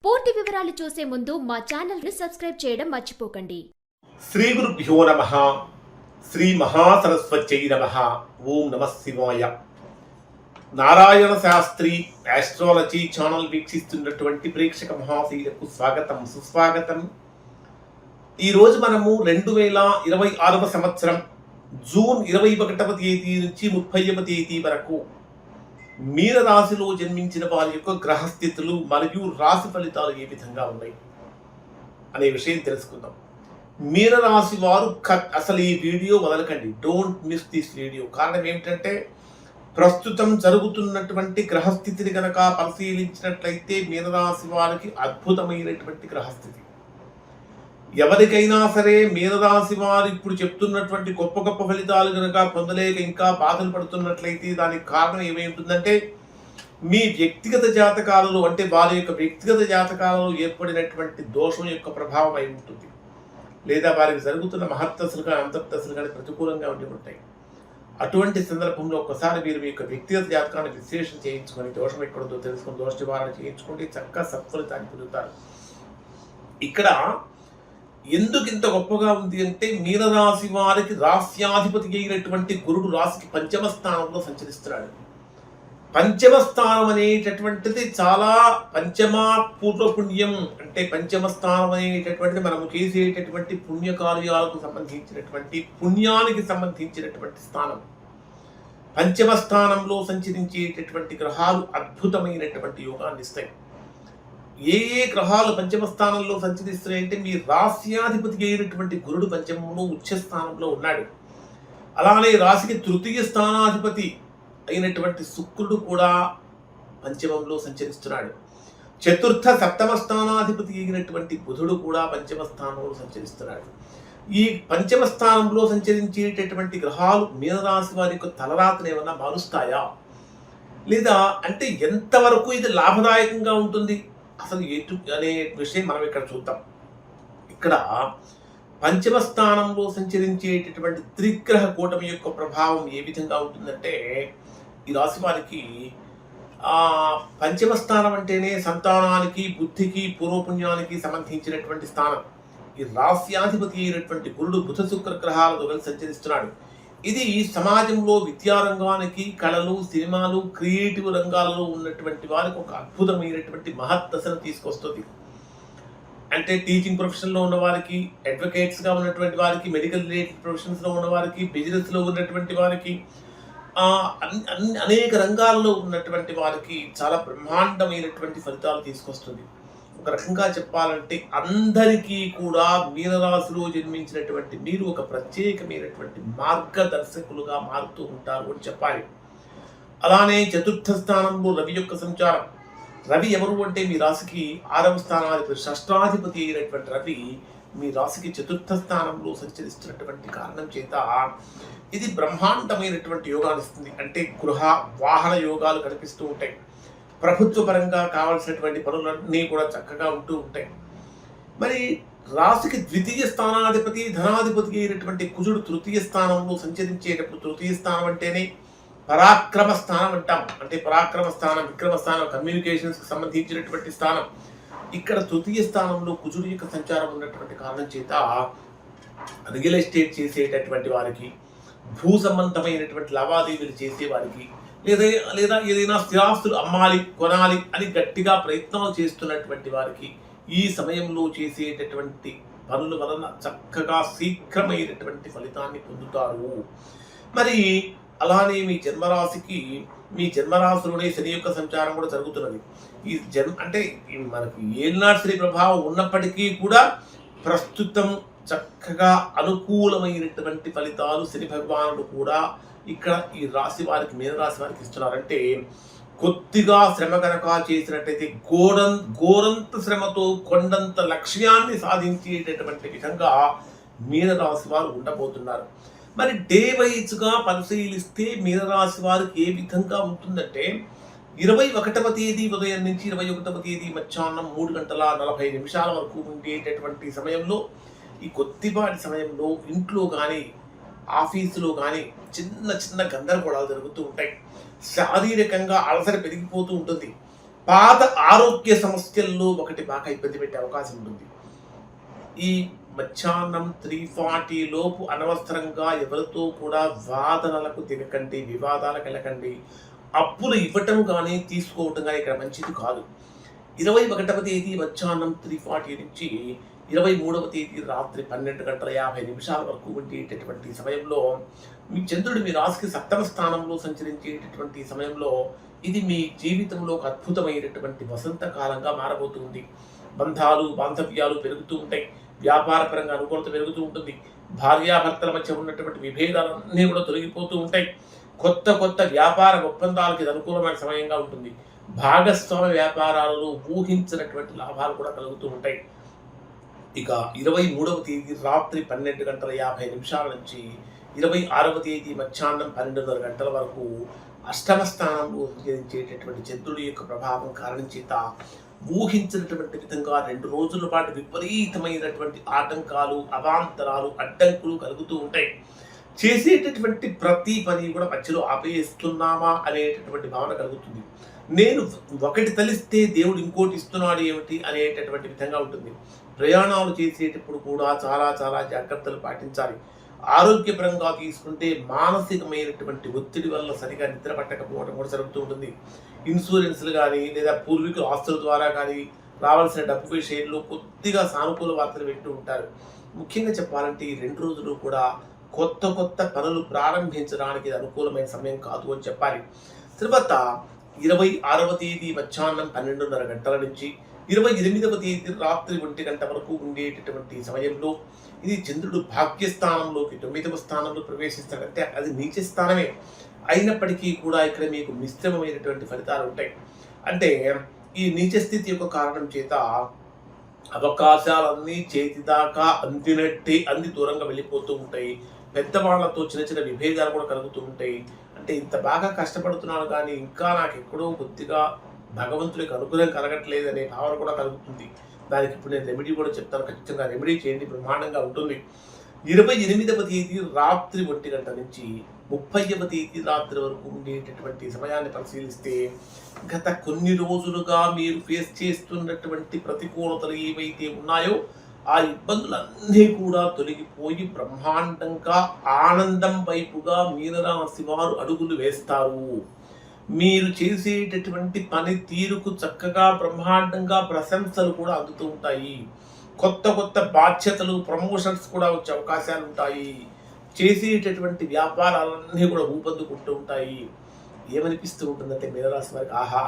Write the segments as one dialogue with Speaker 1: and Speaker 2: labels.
Speaker 1: పూర్తి వివరాలు చూసే ముందు మా ఛానల్ ని సబ్స్క్రైబ్ చేయడం మర్చిపోకండి.
Speaker 2: శ్రీ గురుభ్యో నమః. శ్రీ మహాసరస్వత్యై నమః. ఓం నమః శివాయ. నారాయణ శాస్త్రి ఆస్ట్రాలజీ ఛానల్ వీక్షిస్తున్నటువంటి ప్రేక్షక మహాశీలకు స్వాగతం, సుస్వాగతం. ఈరోజు మనము 2026వ సంవత్సరం జూన్ 21వ తేదీ నుంచి 30వ తేదీ వరకు మీన రాశిలో జన్మించిన వారి యొక్క గ్రహస్థితులు మరియు రాశి ఫలితాలు ఏ విధంగా ఉన్నాయి అనే విషయం తెలుసుకుందాం. మీన రాశి వారు అసలు ఈ వీడియో వదలకండి, డోంట్ మిస్ దిస్ వీడియో. కారణం ఏమిటంటే ప్రస్తుతం జరుగుతున్నటువంటి గ్రహస్థితిని కనుక పరిశీలించినట్లయితే మీనరాశి వారికి అద్భుతమైనటువంటి గ్రహస్థితి. ఎవరికైనా సరే మీనరాశి వారు ఇప్పుడు చెప్తున్నటువంటి గొప్ప గొప్ప ఫలితాలు కనుక పొందలేక ఇంకా బాధలు పడుతున్నట్లయితే దానికి కారణం ఏమై ఉంటుందంటే మీ వ్యక్తిగత జాతకాలలో, అంటే వారి యొక్క వ్యక్తిగత జాతకాలలో ఏర్పడినటువంటి దోషం యొక్క ప్రభావం అయి ఉంటుంది, లేదా వారికి జరుగుతున్న మహత్తశలు కానీ అంతర్దశలు కానీ ప్రతికూలంగా ఉండి ఉంటాయి. అటువంటి సందర్భంలో ఒక్కసారి మీరు మీ యొక్క వ్యక్తిగత జాతకాన్ని విశ్లేషణ చేయించుకొని దోషం ఎక్కడుందో తెలుసుకొని దోష నివారణ చేయించుకుంటే చక్కగా సత్ఫలితాన్ని పొందుతారు. ఇక్కడ ఎందుకు ఇంత గొప్పగా ఉంది అంటే మీనరాశి వారికి రాశ్యాధిపతి అయినటువంటి గురుడు రాశికి పంచమ స్థానంలో సంచరిస్తున్నాడు. పంచమ స్థానం అనేటటువంటిది చాలా పంచమ పూర్వపుణ్యం, అంటే పంచమ స్థానం అనేటటువంటిది మనము చేసేటటువంటి పుణ్యకార్యాలకు సంబంధించినటువంటి పుణ్యానికి సంబంధించినటువంటి స్థానం. పంచమ స్థానంలో సంచరించేటటువంటి గ్రహాలు అద్భుతమైనటువంటి యోగాన్ని ఇస్తాయి. ఏ గ్రహాలు పంచమ స్థానంలో సంచరిస్తున్నాయంటే మీ రాశ్యాధిపతి అయినటువంటి గురుడు పంచమంలో ఉచ్చ స్థానంలో ఉన్నాడు. అలానే రాశికి తృతీయ స్థానాధిపతి అయినటువంటి శుక్రుడు కూడా పంచమంలో సంచరిస్తున్నాడు. చతుర్థ సప్తమ స్థానాధిపతి అయినటువంటి బుధుడు కూడా పంచమ స్థానంలో సంచరిస్తున్నాడు. ఈ పంచమ స్థానంలో సంచరించేటటువంటి గ్రహాలు మీనరాశి వారి యొక్క తలరాతను ఏమన్నా మారుస్తాయా, లేదా అంటే ఎంతవరకు ఇది లాభదాయకంగా ఉంటుంది అసలు ఎటు అనే విషయం మనం ఇక్కడ చూద్దాం. ఇక్కడ పంచమ స్థానంలో సంచరించేటటువంటి త్రిగ్రహ కూటమి యొక్క ప్రభావం ఏ విధంగా ఉంటుందంటే ఈ రాశి వారికి పంచమ స్థానం అంటేనే సంతానానికి, బుద్ధికి, పూర్వపుణ్యానికి సంబంధించినటువంటి స్థానం. ఈ రాశ్యాధిపతి అయినటువంటి గురుడు బుధ శుక్ర గ్రహాలతో కలిసి సంచరిస్తున్నాడు. ఇది సమాజంలో విద్యారంగానికి, కళలు, సినిమాలు, క్రియేటివ్ రంగాలలో ఉన్నటువంటి వారికి ఒక అద్భుతమైనటువంటి మహత్తశను తీసుకొస్తుంది. అంటే టీచింగ్ ప్రొఫెషన్లో ఉన్న వారికి, అడ్వకేట్స్గా ఉన్నటువంటి వారికి, మెడికల్ రిలేటెడ్ ప్రొఫెషన్స్లో ఉన్న వారికి, బిజినెస్లో ఉన్నటువంటి వారికి, అనేక రంగాల్లో ఉన్నటువంటి వారికి చాలా బ్రహ్మాండమైనటువంటి ఫలితాలు తీసుకొస్తుంది. ఒక రకంగా చెప్పాలంటే అందరికీ కూడా మీనరాశిలో జన్మించినటువంటి మీరు ఒక ప్రత్యేకమైనటువంటి మార్గదర్శకులుగా మారుతూ ఉంటారు అని చెప్పాలి. అలానే చతుర్థ స్థానంలో రవి యొక్క సంచారం. రవి ఎవరు అంటే మీ రాశికి 6వ స్థానాధిపతి, షష్టాధిపతి అయినటువంటి రవి మీ రాశికి చతుర్థ స్థానంలో సంచరిస్తున్నటువంటి కారణం చేత ఇది బ్రహ్మాండమైనటువంటి యోగాన్ని ఇస్తుంది. అంటే గృహ వాహన యోగాలు కనిపిస్తూ ఉంటాయి. ప్రభుత్వ పరంగా కావాల్సినటువంటి పనులన్నీ కూడా చక్కగా ఉంటూ ఉంటాయి. మరి రాశికి ద్వితీయ స్థానాధిపతి, ధనాధిపతి అయినటువంటి కుజుడు తృతీయ స్థానంలో సంచరించేటప్పుడు, తృతీయ స్థానం అంటేనే పరాక్రమ స్థానం అంటాం. అంటే పరాక్రమ స్థానం, విక్రమ స్థానం, కమ్యూనికేషన్స్కి సంబంధించినటువంటి స్థానం. ఇక్కడ తృతీయ స్థానంలో కుజుడు యొక్క సంచారం ఉన్నటువంటి కారణం చేత రియల్ ఎస్టేట్ చేసేటటువంటి వారికి, భూ సంబంధమైనటువంటి లావాదేవీలు చేసేవారికి, లేదా ఏదైనా స్థిరాస్తులు అమ్మాలి, కొనాలి అని గట్టిగా ప్రయత్నాలు చేస్తున్నటువంటి వారికి ఈ సమయంలో చేసేటటువంటి పనుల వలన చక్కగా శీఘ్రమైనటువంటి ఫలితాన్ని పొందుతారు. మరి అలానే మీ జన్మరాశిలోనే శని యొక్క సంచారం కూడా జరుగుతున్నది. ఈ అంటే మనకి ఏలినాటి శని ప్రభావం ఉన్నప్పటికీ కూడా ప్రస్తుతం చక్కగా అనుకూలమైనటువంటి ఫలితాలు శని భగవానుడు కూడా ఇక్కడ ఈ రాశి వారికి, మీనరాశి వారికి ఇస్తున్నారంటే కొద్దిగా శ్రమ కనుక చేసినట్టయితే ఘోరంత శ్రమతో కొండంత లక్ష్యాన్ని సాధించేటటువంటి విధంగా మీనరాశి వారు ఉండబోతున్నారు. మరి డే వైజ్గా పరిశీలిస్తే మీనరాశి వారికి ఏ విధంగా ఉంటుందంటే 21వ తేదీ ఉదయం నుంచి 21వ తేదీ మధ్యాహ్నం 3:40 వరకు ఉండేటటువంటి సమయంలో, ఈ కొద్దిపాటి సమయంలో ఇంట్లో కానీ ఆఫీసులో కానీ చిన్న చిన్న గందరగోళాలు జరుగుతూ ఉంటాయి. శారీరకంగా అలసట పెరిగిపోతూ ఉంటుంది. పాత ఆరోగ్య సమస్యల్లో ఒకటి బాగా ఇబ్బంది పెట్టే అవకాశం ఉంటుంది. ఈ మధ్యాహ్నం 3:40 లోపు అనవసరంగా ఎవరితో కూడా వాదనలకు దిగకండి, వివాదాలకు వెళ్ళకండి. అప్పులు ఇవ్వటం కానీ తీసుకోవటం కానీ ఇక్కడ మంచిది కాదు. 21వ తేదీ మధ్యాహ్నం 3:40 నుంచి 23వ తేదీ రాత్రి 12:50 వరకు ఉండేటటువంటి సమయంలో మీ చంద్రుడు మీ రాశికి 7వ స్థానంలో సంచరించేటటువంటి సమయంలో ఇది మీ జీవితంలో ఒక అద్భుతమైనటువంటి వసంతకాలంగా మారబోతుంది. బంధాలు బాంధవ్యాలు పెరుగుతూ ఉంటాయి. వ్యాపారపరంగా అనుకూలత పెరుగుతూ ఉంటుంది. భార్యాభర్తల మధ్య ఉన్నటువంటి విభేదాలన్నీ కూడా తొలగిపోతూ ఉంటాయి. కొత్త కొత్త వ్యాపార ఒప్పందాలకు ఇది అనుకూలమైన సమయంగా ఉంటుంది. భాగస్వామ్య వ్యాపారాలలో ఊహించినటువంటి లాభాలు కూడా కలుగుతూ ఉంటాయి. ఇక 23వ తేదీ రాత్రి 12:50 నుంచి 26వ తేదీ మధ్యాహ్నం 12:30 గంటల వరకు అష్టమ స్థానంలో సంచరించేటటువంటి చంద్రుడి యొక్క ప్రభావం కారణం చేత ఊహించినటువంటి విధంగా 2 రోజుల పాటు విపరీతమైనటువంటి ఆటంకాలు, అవాంతరాలు, అడ్డంకులు కలుగుతూ ఉంటాయి. చేసేటటువంటి ప్రతి పని కూడా మధ్యలో ఆపేస్తున్నామా అనేటటువంటి భావన కలుగుతుంది. నేను ఒకటి తలిస్తే దేవుడు ఇంకోటి ఇస్తున్నాడు ఏమిటి అనేటటువంటి విధంగా ఉంటుంది. ప్రయాణాలు చేసేటప్పుడు కూడా చాలా చాలా జాగ్రత్తలు పాటించాలి. ఆరోగ్యపరంగా తీసుకుంటే మానసికమైనటువంటి ఒత్తిడి వల్ల సరిగా నిద్ర పట్టకపోవడం కూడా జరుగుతూ ఉంటుంది. ఇన్సూరెన్స్లు కానీ లేదా పూర్వీకుల ఆస్తుల ద్వారా కానీ రావాల్సిన డబ్బు విషయంలో కొద్దిగా సానుకూల వార్తలు వింటూ ఉంటారు. ముఖ్యంగా చెప్పాలంటే ఈ 2 రోజులు కూడా కొత్త కొత్త పనులు ప్రారంభించడానికి అనుకూలమైన సమయం కాదు అని చెప్పాలి. తర్వాత 26వ తేదీ మధ్యాహ్నం 12:30 గంటల నుంచి 28వ తేదీ రాత్రి 1 గంట వరకు ఉండేటటువంటి సమయంలో ఇది చంద్రుడు భాగ్యస్థానంలోకి 9వ స్థానంలో ప్రవేశిస్తాడంటే అది నీచ స్థానమే అయినప్పటికీ కూడా ఇక్కడ మీకు మిశ్రమమైనటువంటి ఫలితాలు ఉంటాయి. అంటే ఈ నీచ స్థితి యొక్క కారణం చేత అవకాశాలన్నీ చేతిదాకా అందినట్టే అంది దూరంగా వెళ్ళిపోతూ ఉంటాయి. పెద్దవాళ్లతో చిన్న చిన్న విభేదాలు కూడా కలుగుతూ ఉంటాయి. అంటే ఇంత బాగా కష్టపడుతున్నాను కానీ ఇంకా నాకు ఎక్కడో కొద్దిగా భగవంతుడికి అనుగ్రహం కలగట్లేదు అనే భావన కూడా కలుగుతుంది. దానికి ఇప్పుడు నేను రెమెడీ కూడా చెప్తాను. ఖచ్చితంగా రెమెడీ చేయండి, బ్రహ్మాండంగా ఉంటుంది. 28వ తేదీ రాత్రి 1 గంట నుంచి 30వ తేదీ రాత్రి వరకు ఉండేటటువంటి సమయాన్ని పరిశీలిస్తే గత కొన్ని రోజులుగా మీరు ఫేస్ చేస్తున్నటువంటి ప్రతికూలతలు ఏవైతే ఉన్నాయో ఆ ఇబ్బందులన్నీ కూడా తొలగిపోయి బ్రహ్మాండంగా ఆనందం వైపుగా మీనరాశి వారు అడుగులు వేస్తారు. మీరు చేసేటటువంటి పని తీరుకు చక్కగా బ్రహ్మాండంగా ప్రశంసలు కూడా అందుతూ ఉంటాయి. కొత్త కొత్త బాధ్యతలు, ప్రమోషన్స్ కూడా వచ్చే అవకాశాలు ఉంటాయి. చేసేటటువంటి వ్యాపారాలన్నీ కూడా ఊపందుకుంటూ ఉంటాయి. ఏమనిపిస్తూ ఉంటుందంటే మీనరాశి వారికి, ఆహా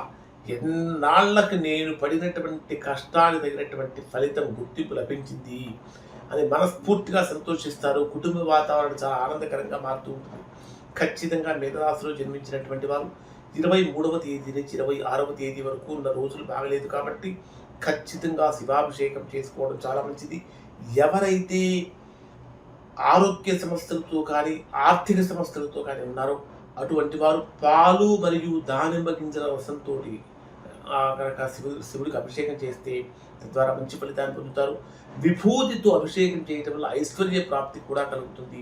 Speaker 2: ఎన్నాళ్లకు నేను పడినటువంటి కష్టానికి తగినటువంటి ఫలితం, గుర్తింపు లభించింది అని మనస్ఫూర్తిగా సంతోషిస్తారు. కుటుంబ వాతావరణం చాలా ఆనందకరంగా మారుతూ ఉంటుంది. ఖచ్చితంగా మీనరాశిలో జన్మించినటువంటి వారు 23వ తేదీ నుంచి 26వ తేదీ వరకు ఉన్న రోజులు బాగలేదు కాబట్టి ఖచ్చితంగా శివాభిషేకం చేసుకోవడం చాలా మంచిది. ఎవరైతే ఆరోగ్య సమస్యలతో కానీ ఆర్థిక సమస్యలతో కానీ ఉన్నారో అటువంటి వారు పాలు మరియు దానిమ్మ గింజల రసంతో కనుక శివుడికి అభిషేకం చేస్తే తద్వారా మంచి ఫలితాన్ని పొందుతారు. విభూతితో అభిషేకం చేయడం వల్ల ఐశ్వర్య ప్రాప్తి కూడా కలుగుతుంది.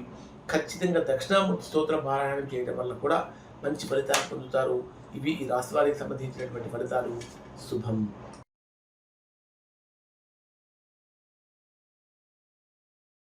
Speaker 2: ఖచ్చితంగా దక్షిణామూర్తి స్తోత్ర పారాయణం చేయడం వల్ల కూడా మంచి ఫలితాన్ని పొందుతారు. ఇవి ఈ రాశి వారికి సంబంధించినటువంటి ఫలితాలు. శుభం.